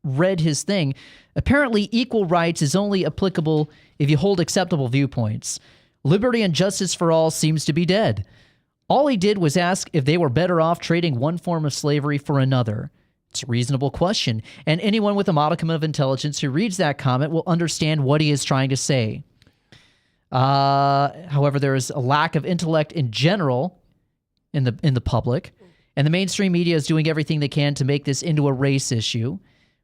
read his thing. Apparently, equal rights is only applicable if you hold acceptable viewpoints. Liberty and justice for all seems to be dead. All he did was ask if they were better off trading one form of slavery for another. It's a reasonable question, and anyone with a modicum of intelligence who reads that comment will understand what he is trying to say. However, there is a lack of intellect in general in the public, and the mainstream media is doing everything they can to make this into a race issue.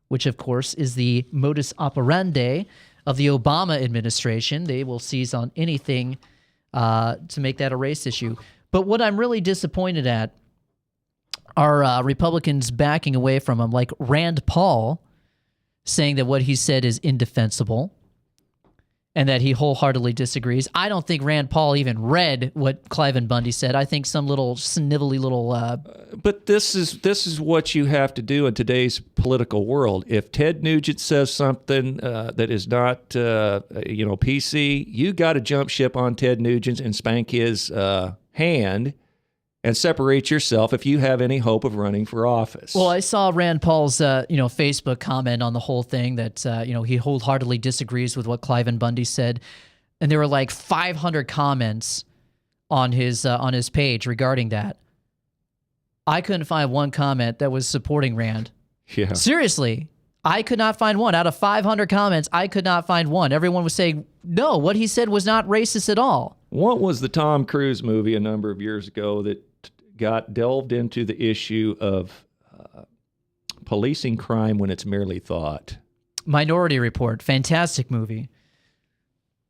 which of course is the modus operandi of the Obama administration. They will seize on anything to make that a race issue. But what I'm really disappointed at are Republicans backing away from him, like Rand Paul saying that what he said is indefensible and that he wholeheartedly disagrees. I don't think Rand Paul even read what Cliven Bundy said. I think some little snivelly little... But this is what you have to do in today's political world. If Ted Nugent says something that is not, PC, you got to jump ship on Ted Nugent and spank his hand and separate yourself if you have any hope of running for office. Well, I saw Rand Paul's, Facebook comment on the whole thing that, he wholeheartedly disagrees with what Cliven Bundy said, and there were like 500 comments on his page regarding that. I couldn't find one comment that was supporting Rand. Yeah. Seriously, I could not find one. Out of 500 comments, I could not find one. Everyone was saying, no, what he said was not racist at all. What was the Tom Cruise movie a number of years ago that got delved into the issue of policing crime when it's merely thought? Minority Report, fantastic movie.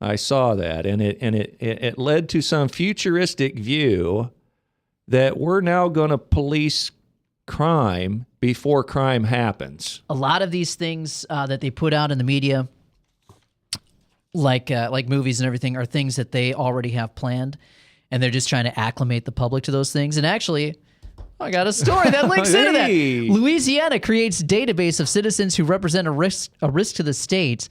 I saw that, and it led to some futuristic view that we're now going to police crime before crime happens. A lot of these things that they put out in the media, like movies and everything, are things that they already have planned, and they're just trying to acclimate the public to those things. And actually, I got a story that links into that. Louisiana creates database of citizens who represent a risk to the state.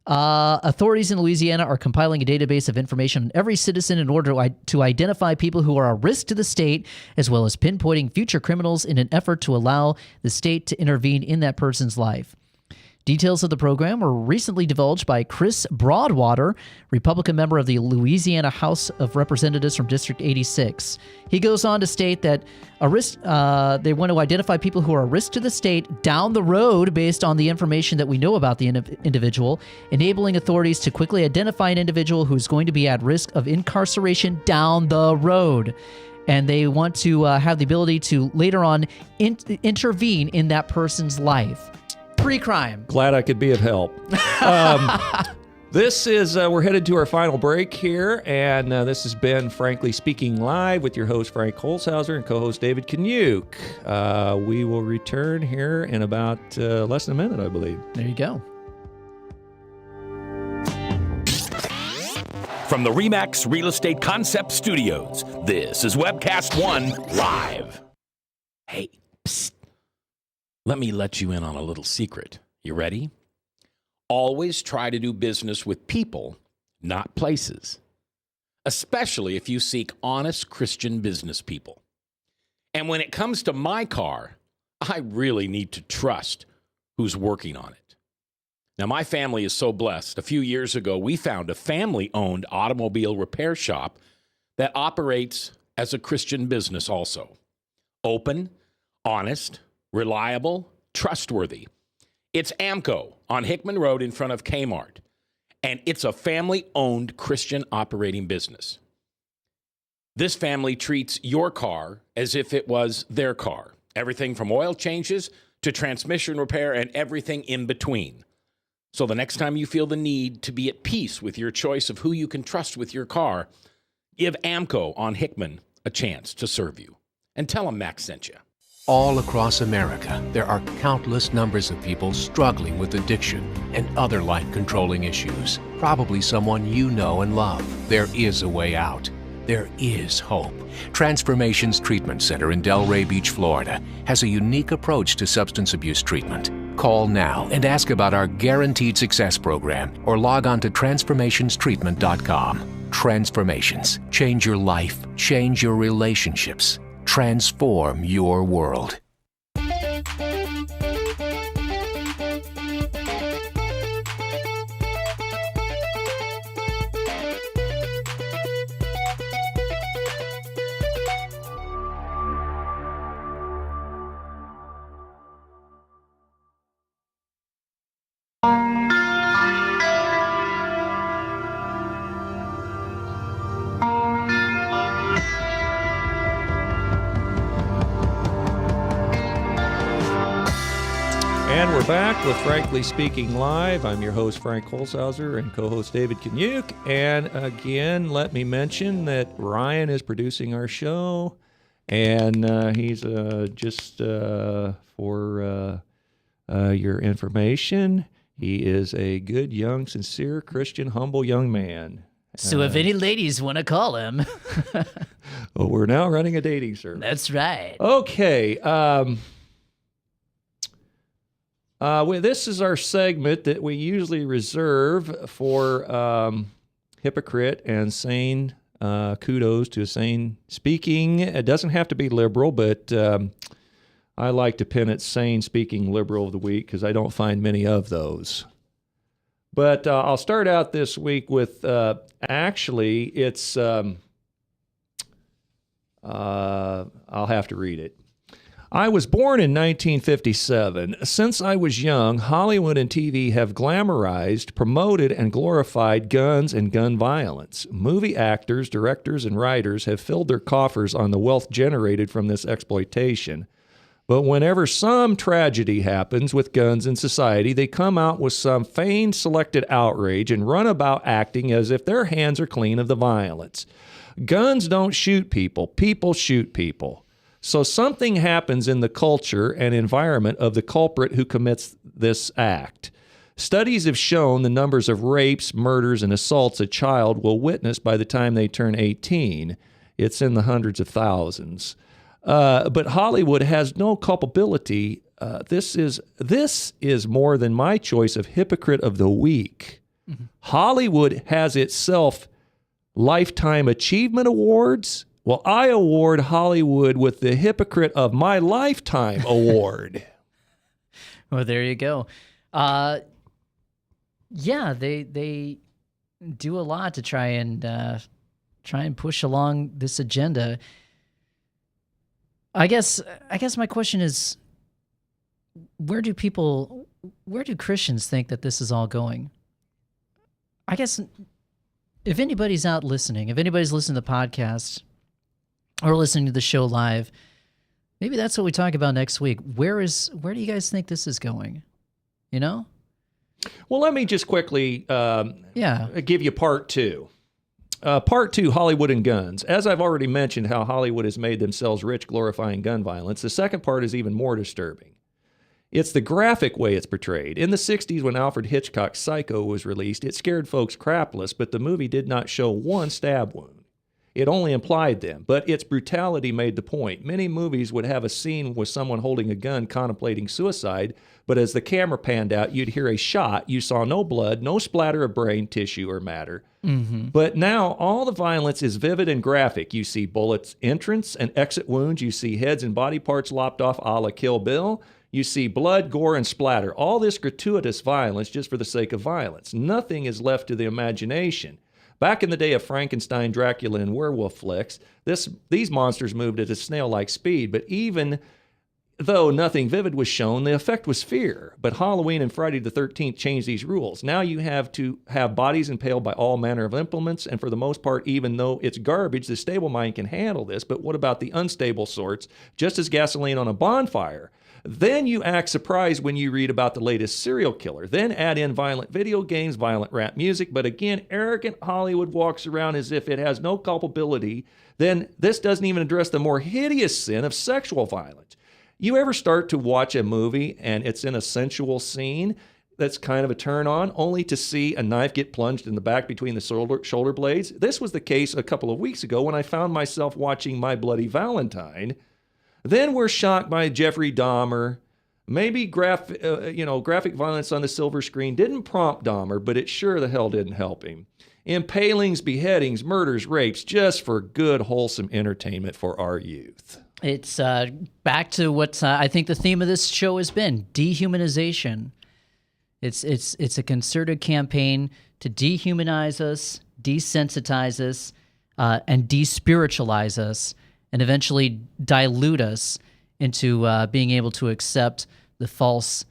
Authorities in Louisiana are compiling a database of information on every citizen in order to identify people who are a risk to the state, as well as pinpointing future criminals in an effort to allow the state to intervene in that person's life. Details of the program were recently divulged by Chris Broadwater, Republican member of the Louisiana House of Representatives from District 86. He goes on to state that they want to identify people who are a risk to the state down the road based on the information that we know about the individual, enabling authorities to quickly identify an individual who is going to be at risk of incarceration down the road. And they want to have the ability to later on intervene in that person's life. Pre-crime. Glad I could be of help. This is, we're headed to our final break here, and this has been Frankly Speaking Live with your host, Frank Holzhauser, and co-host David Kaniuk. We will return here in about less than a minute, I believe. There you go. From the RE/MAX Real Estate Concept Studios, this is Webcast One Live. Hey, psst. Let me let you in on a little secret. You ready? Always try to do business with people, not places. Especially if you seek honest Christian business people. And when it comes to my car, I really need to trust who's working on it. Now, my family is so blessed. A few years ago, we found a family-owned automobile repair shop that operates as a Christian business also. Open, honest, reliable, trustworthy. It's AMCO on Hickman Road in front of Kmart, and it's a family-owned Christian operating business. This family treats your car as if it was their car. Everything from oil changes to transmission repair and everything in between. So the next time you feel the need to be at peace with your choice of who you can trust with your car, give AMCO on Hickman a chance to serve you. And tell them Max sent you. All across America, there are countless numbers of people struggling with addiction and other life-controlling issues. Probably someone you know and love. There is a way out. There is hope. Transformations Treatment Center in Delray Beach, Florida, has a unique approach to substance abuse treatment. Call now and ask about our Guaranteed Success program or log on to transformationstreatment.com. Transformations. Change your life. Change your relationships. Transform your world. back with Frankly Speaking Live. I'm your host, Frank Holzhauser, and co-host David Kanyuk. And again, let me mention that Ryan is producing our show, and he's just for your information, he is a good, young, sincere, Christian, humble young man. So if any ladies want to call him. Well, we're now running a dating service. That's right. Okay. This is our segment that we usually reserve for hypocrite and sane kudos to a sane speaking. It doesn't have to be liberal, but I like to pin it sane speaking liberal of the week because I don't find many of those. But I'll start out this week with actually it's I'll have to read it. I was born in 1957. Since I was young, Hollywood and TV have glamorized, promoted, and glorified guns and gun violence. Movie actors, directors, and writers have filled their coffers on the wealth generated from this exploitation. But whenever some tragedy happens with guns in society, they come out with some feigned selected outrage and run about acting as if their hands are clean of the violence. Guns don't shoot people. People shoot people. So something happens in the culture and environment of the culprit who commits this act. Studies have shown the numbers of rapes, murders, and assaults a child will witness by the time they turn 18. It's in the hundreds of thousands. But Hollywood has no culpability. This is more than my choice of hypocrite of the week. Mm-hmm. Hollywood has itself Lifetime Achievement Awards. Well, I award Hollywood with the Hypocrite of My Lifetime Award. Well, there you go. Yeah, they do a lot to try and push along this agenda. I guess my question is, where do Christians think that this is all going? I guess if anybody's out listening, if anybody's listening to the podcast or listening to the show live, maybe that's what we talk about next week. Where do you guys think this is going? You know? Well, let me just quickly give you part two. Part two, Hollywood and guns. As I've already mentioned how Hollywood has made themselves rich glorifying gun violence, the second part is even more disturbing. It's the graphic way it's portrayed. In the 60s, when Alfred Hitchcock's Psycho was released, it scared folks crapless, but the movie did not show one stab wound. It only implied them, but its brutality made the point. Many movies would have a scene with someone holding a gun contemplating suicide, but as the camera panned out, you'd hear a shot. You saw no blood, no splatter of brain tissue or matter. Mm-hmm. But now all the violence is vivid and graphic. You see bullets, entrance and exit wounds. You see heads and body parts lopped off a la Kill Bill. You see blood, gore, and splatter. All this gratuitous violence just for the sake of violence. Nothing is left to the imagination. Back in the day of Frankenstein, Dracula, and werewolf flicks, these monsters moved at a snail-like speed, but even though nothing vivid was shown, the effect was fear. But Halloween and Friday the 13th changed these rules. Now you have to have bodies impaled by all manner of implements, and for the most part, even though it's garbage, the stable mind can handle this. But what about the unstable sorts? Just as gasoline on a bonfire. Then you act surprised when you read about the latest serial killer. Then add in violent video games, violent rap music. But again, arrogant Hollywood walks around as if it has no culpability. Then this doesn't even address the more hideous sin of sexual violence. You ever start to watch a movie and it's in a sensual scene that's kind of a turn on, only to see a knife get plunged in the back between the shoulder blades? This was the case a couple of weeks ago when I found myself watching My Bloody Valentine. Then we're shocked by Jeffrey Dahmer. Maybe graphic violence on the silver screen didn't prompt Dahmer, but it sure the hell didn't help him. Impalings, beheadings, murders, rapes, just for good, wholesome entertainment for our youth. It's back to what I think the theme of this show has been: dehumanization. It's a concerted campaign to dehumanize us, desensitize us, and despiritualize us, and eventually dilute us into being able to accept the false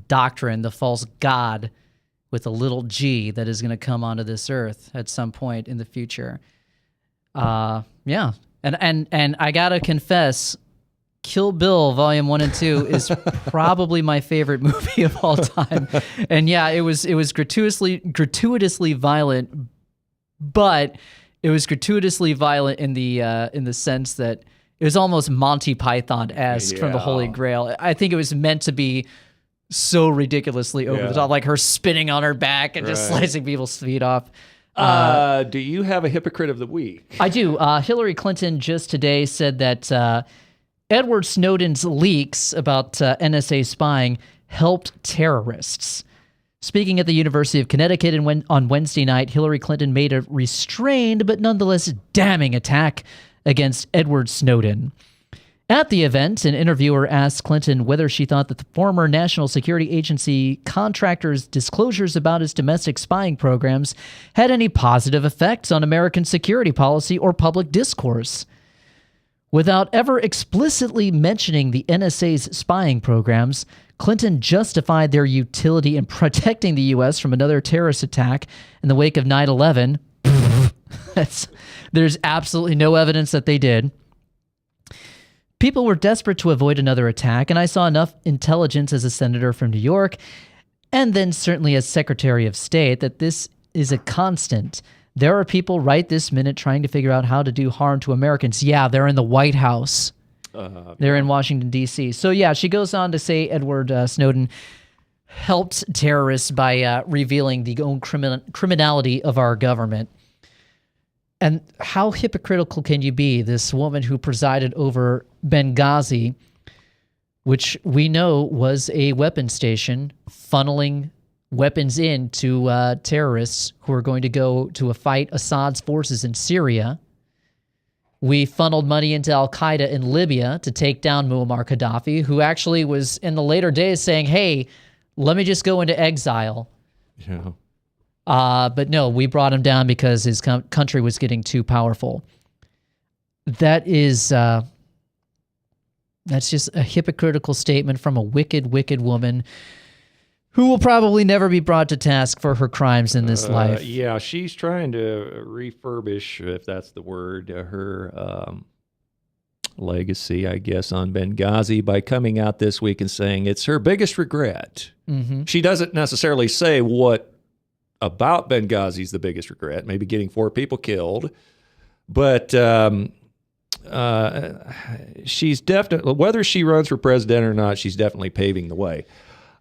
doctrine, the false God with a little g that is going to come onto this earth at some point in the future. And I got to confess, Kill Bill Volume 1 and 2 is probably my favorite movie of all time. And yeah, it was gratuitously violent, but it was gratuitously violent in the sense that it was almost Monty Python-esque from the Holy Grail. I think it was meant to be so ridiculously over the top, like her spinning on her back and just slicing people's feet off. Do you have a hypocrite of the week? I do. Hillary Clinton just today said that Edward Snowden's leaks about NSA spying helped terrorists. Speaking at the University of Connecticut on Wednesday night, Hillary Clinton made a restrained but nonetheless damning attack against Edward Snowden. At the event, an interviewer asked Clinton whether she thought that the former National Security Agency contractor's disclosures about his domestic spying programs had any positive effects on American security policy or public discourse. Without ever explicitly mentioning the NSA's spying programs, Clinton justified their utility in protecting the U.S. from another terrorist attack in the wake of 9/11. There's absolutely no evidence that they did. People were desperate to avoid another attack, and I saw enough intelligence as a senator from New York, and then certainly as Secretary of State, that this is a constant. There are people right this minute trying to figure out how to do harm to Americans. Yeah, they're in the White House. They're in Washington, D.C. So yeah, she goes on to say Edward Snowden helped terrorists by revealing the own criminality of our government. And how hypocritical can you be? This woman who presided over Benghazi, which we know was a weapon station, funneling weapons in to terrorists who are going to go to fight Assad's forces in Syria. We funneled money into Al-Qaeda in Libya to take down Muammar Gaddafi, who actually was in the later days saying, hey, let me just go into exile. Yeah. But no, we brought him down because his country was getting too powerful. That is, that's just a hypocritical statement from a wicked, wicked woman who will probably never be brought to task for her crimes in this life. Yeah, she's trying to refurbish, if that's the word, her legacy, I guess, on Benghazi by coming out this week and saying it's her biggest regret. Mm-hmm. She doesn't necessarily say what about Benghazi's the biggest regret, maybe getting 4 people killed, but she's definitely, whether she runs for president or not, she's definitely paving the way.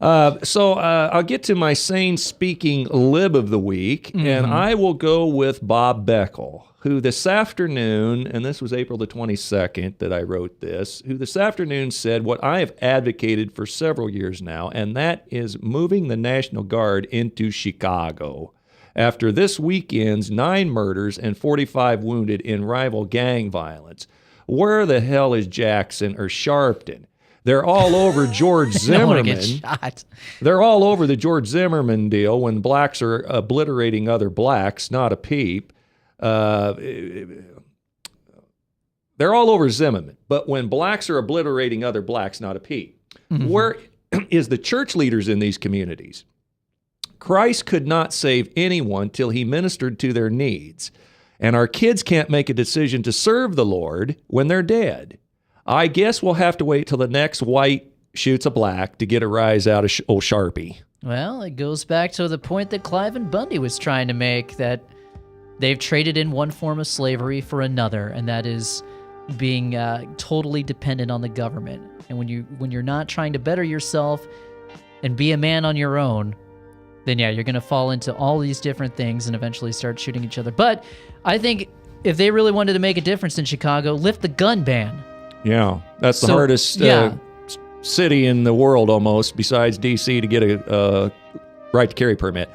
So I'll get to my sane speaking lib of the week, and I will go with Bob Beckel, who this afternoon, and this was April the 22nd that I wrote this, who this afternoon said what I have advocated for several years now, and that is moving the National Guard into Chicago. After this weekend's 9 murders and 45 wounded in rival gang violence, where the hell is Jackson or Sharpton? They're all over George Zimmerman. They're all over the George Zimmerman deal when blacks are obliterating other blacks, not a peep. They're all over Zimmerman, but when blacks are obliterating other blacks, not a peep. Where is the church leaders in these communities? Christ could not save anyone till he ministered to their needs, and our kids can't make a decision to serve the Lord when they're dead. I guess we'll have to wait till the next white shoots a black to get a rise out of old Sharpie. Well, it goes back to the point that Cliven Bundy was trying to make, that they've traded in one form of slavery for another, and that is being totally dependent on the government. And when you're not trying to better yourself and be a man on your own, then yeah, you're going to fall into all these different things and eventually start shooting each other. But I think if they really wanted to make a difference in Chicago, lift the gun ban. Yeah, that's the hardest city in the world almost, besides D.C., to get a right to carry permit.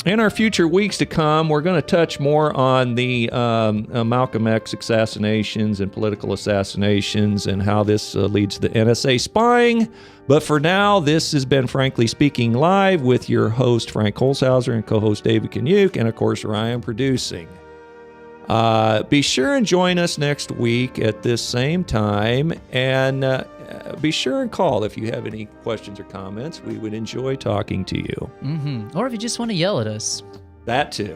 In our future weeks to come, we're going to touch more on the Malcolm X assassinations and political assassinations and how this leads to the NSA spying. But for now, this has been Frankly Speaking Live with your host, Frank Holzhauser, and co-host David Kanyuk, and of course, Ryan producing. Be sure and join us next week at this same time, and be sure and call if you have any questions or comments. We would enjoy talking to you. Or if you just want to yell at us. That too.